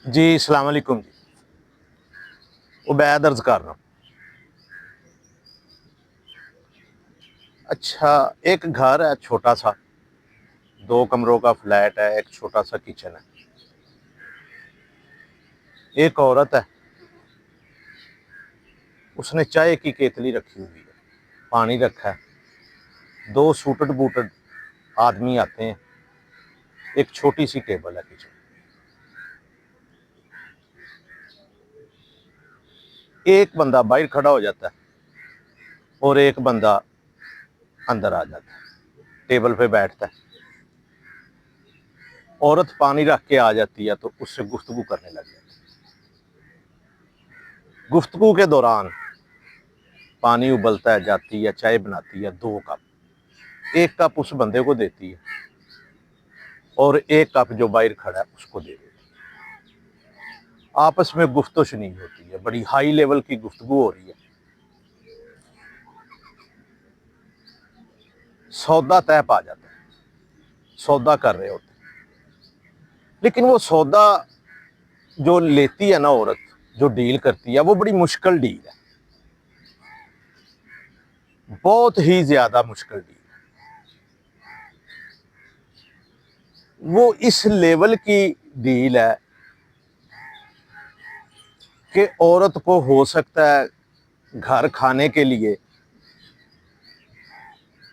جی السلام علیکم جی، عبید عرض کر رہا ہوں۔ اچھا، ایک گھر ہے چھوٹا سا، 2 کمروں کا فلیٹ ہے، ایک چھوٹا سا کچن ہے، ایک عورت ہے، اس نے چائے کی کیتلی رکھی ہوئی ہے، پانی رکھا ہے، 2 سوٹڈ بوٹڈ آدمی آتے ہیں، ایک چھوٹی سی ٹیبل ہے کچن۔ ایک بندہ باہر کھڑا ہو جاتا ہے اور ایک بندہ اندر آ جاتا ہے، ٹیبل پہ بیٹھتا ہے، عورت پانی رکھ کے آ جاتی ہے تو اس سے گفتگو کرنے لگ جاتی ہے۔ گفتگو کے دوران پانی ابلتا ہے، جاتی ہے، چائے بناتی ہے، 2 کپ، ایک کپ اس بندے کو دیتی ہے اور ایک کپ جو باہر کھڑا ہے اس کو دے دیتی ہے۔ آپس میں گفت و شنید ہوتی ہے، بڑی ہائی لیول کی گفتگو ہو رہی ہے، سودا طے پا جاتا ہے، سودا کر رہے ہوتے ہیں، لیکن وہ سودا جو لیتی ہے نا عورت، جو ڈیل کرتی ہے، وہ بڑی مشکل ڈیل ہے، بہت ہی زیادہ مشکل ڈیل ہے۔ وہ اس لیول کی ڈیل ہے کہ عورت کو ہو سکتا ہے گھر کھانے کے لیے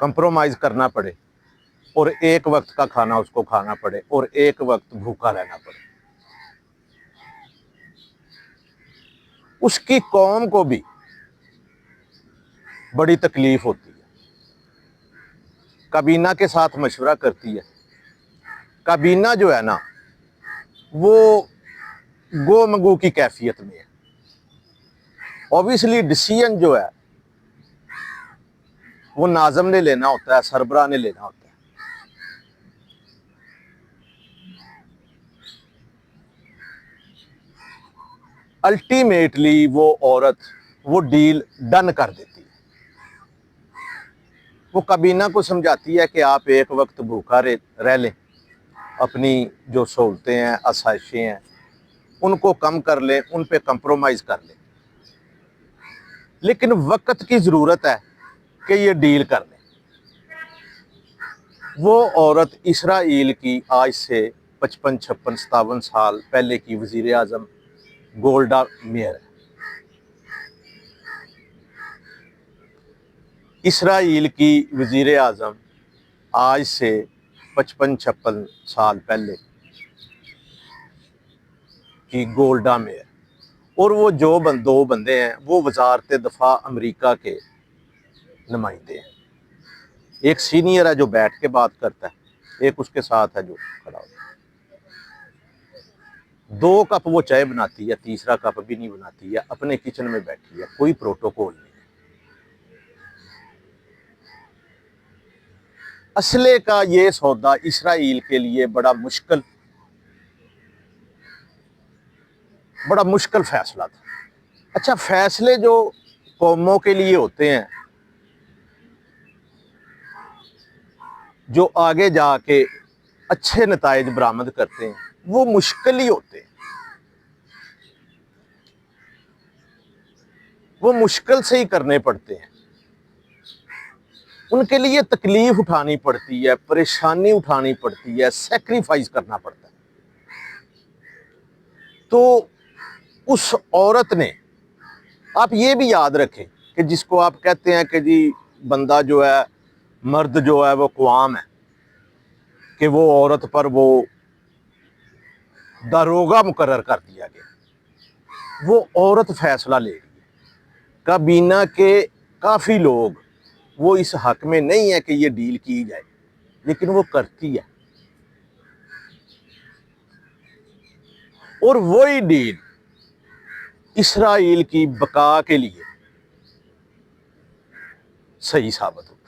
کمپرومائز کرنا پڑے اور ایک وقت کا کھانا اس کو کھانا پڑے اور ایک وقت بھوکا رہنا پڑے۔ اس کی قوم کو بھی بڑی تکلیف ہوتی ہے، کابینہ کے ساتھ مشورہ کرتی ہے، کابینہ جو ہے نا وہ گو مگو کی کیفیت میں ہے، اوبیسلی ڈیسیژن جو ہے وہ ناظم نے لینا ہوتا ہے، سربراہ نے لینا ہوتا ہے۔ الٹیمیٹلی وہ عورت وہ ڈیل ڈن کر دیتی ہے، وہ کابینہ کو سمجھاتی ہے کہ آپ ایک وقت بھوکا رہ لیں، اپنی جو سہولتیں ہیں، آسائشیں ہیں، ان کو کم کر لیں، ان پہ کمپرومائز کر لیں، لیکن وقت کی ضرورت ہے کہ یہ ڈیل کر لیں۔ وہ عورت اسرائیل کی آج سے 55 56 57 سال پہلے کی وزیر اعظم گولڈا میئر ہے۔ اسرائیل کی وزیر اعظم آج سے 55 56 سال پہلے کی گولڈا میئر، اور وہ جو 2 بندے ہیں وہ وزارت دفاع امریکہ کے نمائندے ہیں، ایک سینئر ہے جو بیٹھ کے بات کرتا ہے، ایک اس کے ساتھ ہے جو کھڑا ہوتا ہے۔ 2 کپ وہ چائے بناتی ہے، تیسرا کپ بھی نہیں بناتی ہے، اپنے کچن میں بیٹھی ہے، کوئی پروٹوکول نہیں ہے۔ اسلحے کا یہ سودا اسرائیل کے لیے بڑا مشکل فیصلہ تھا۔ اچھا، فیصلے جو قوموں کے لیے ہوتے ہیں، جو آگے جا کے اچھے نتائج برآمد کرتے ہیں، وہ مشکل ہی ہوتے ہیں، وہ مشکل سے ہی کرنے پڑتے ہیں، ان کے لیے تکلیف اٹھانی پڑتی ہے، پریشانی اٹھانی پڑتی ہے، سیکریفائز کرنا پڑتا ہے۔ تو اس عورت نے، آپ یہ بھی یاد رکھیں کہ جس کو آپ کہتے ہیں کہ جی بندہ جو ہے، مرد جو ہے وہ قوام ہے، کہ وہ عورت پر وہ داروغہ مقرر کر دیا گیا، وہ عورت فیصلہ لے رہی ہے۔ کابینہ کے کافی لوگ وہ اس حق میں نہیں ہے کہ یہ ڈیل کی جائے، لیکن وہ کرتی ہے، اور وہی ڈیل اسرائیل کی بقا کے لیے صحیح ثابت ہوتی ہے۔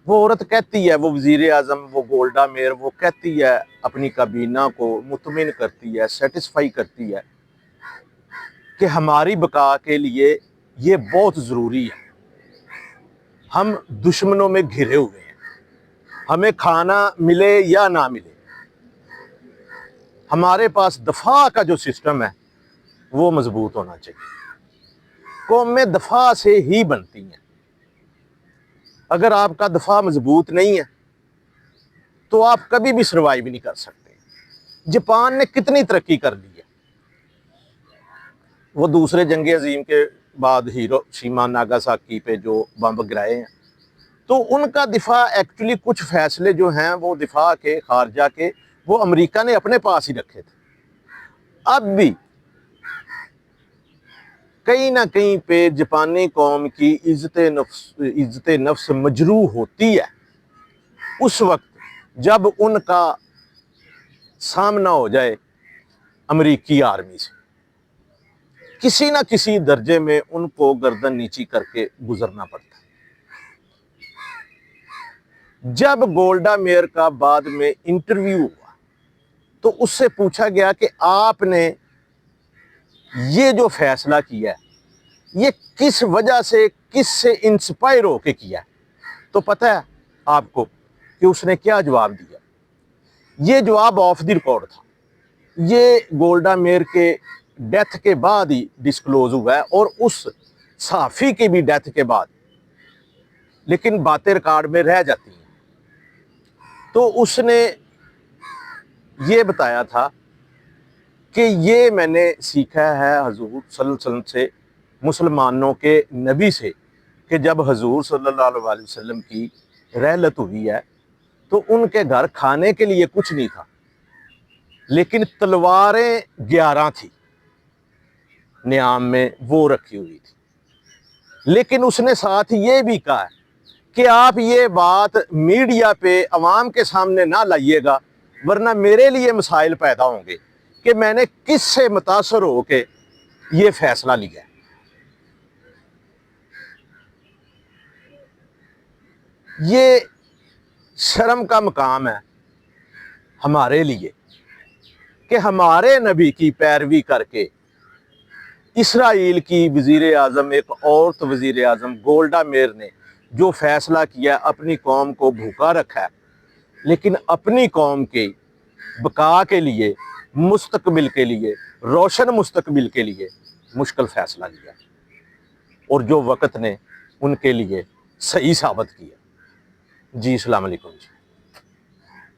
وہ عورت کہتی ہے، وہ وزیر اعظم، وہ گولڈا میئر، وہ کہتی ہے، اپنی کابینہ کو مطمئن کرتی ہے، سیٹسفائی کرتی ہے کہ ہماری بقا کے لیے یہ بہت ضروری ہے، ہم دشمنوں میں گھرے ہوئے ہیں، ہمیں کھانا ملے یا نہ ملے، ہمارے پاس دفاع کا جو سسٹم ہے وہ مضبوط ہونا چاہیے۔ قومیں دفاع سے ہی بنتی ہیں۔ اگر آپ کا دفاع مضبوط نہیں ہے تو آپ کبھی بھی سروائیو نہیں کر سکتے۔ جاپان نے کتنی ترقی کر لی ہے، وہ دوسرے جنگ عظیم کے بعد ہیروشیما ناگاساکی پہ جو بم گرائے ہیں، تو ان کا دفاع ایکچولی کچھ فیصلے جو ہیں وہ دفاع کے خارجہ کے وہ امریکہ نے اپنے پاس ہی رکھے تھے۔ اب بھی کہیں نہ کہیں پہ جاپانی قوم کی عزت نفس مجروح ہوتی ہے اس وقت جب ان کا سامنا ہو جائے امریکی آرمی سے۔ کسی نہ کسی درجے میں ان کو گردن نیچی کر کے گزرنا پڑتا ہے۔ جب گولڈا میئر کا بعد میں انٹرویو ہوا تو اس سے پوچھا گیا کہ آپ نے یہ جو فیصلہ کیا ہے یہ کس وجہ سے، کس سے انسپائر ہو کے کیا ہے؟ تو پتہ ہے آپ کو کہ اس نے کیا جواب دیا؟ یہ جواب آف دی ریکارڈ تھا، یہ گولڈا میئر کے ڈیتھ کے بعد ہی ڈسکلوز ہوا ہے، اور اس صحافی کی بھی ڈیتھ کے بعد، لیکن باتیں ریکارڈ میں رہ جاتی ہیں۔ تو اس نے یہ بتایا تھا کہ یہ میں نے سیکھا ہے حضور صلی اللہ علیہ وسلم سے، مسلمانوں کے نبی سے، کہ جب حضور صلی اللہ علیہ وسلم کی رحلت ہوئی ہے تو ان کے گھر کھانے کے لیے کچھ نہیں تھا، لیکن تلواریں 11 تھی نیام میں، وہ رکھی ہوئی تھی۔ لیکن اس نے ساتھ یہ بھی کہا ہے کہ آپ یہ بات میڈیا پہ عوام کے سامنے نہ لائیے گا، ورنہ میرے لیے مسائل پیدا ہوں گے کہ میں نے کس سے متاثر ہو کے یہ فیصلہ لیا ہے۔ یہ شرم کا مقام ہے ہمارے لیے کہ ہمارے نبی کی پیروی کر کے اسرائیل کی وزیر اعظم، ایک عورت وزیر اعظم گولڈا میئر نے جو فیصلہ کیا، اپنی قوم کو بھوکا رکھا ہے، لیکن اپنی قوم کے بقا کے لیے، مستقبل کے لیے، روشن مستقبل کے لیے مشکل فیصلہ لیا، اور جو وقت نے ان کے لیے صحیح ثابت کیا۔ جی السلام علیکم جی۔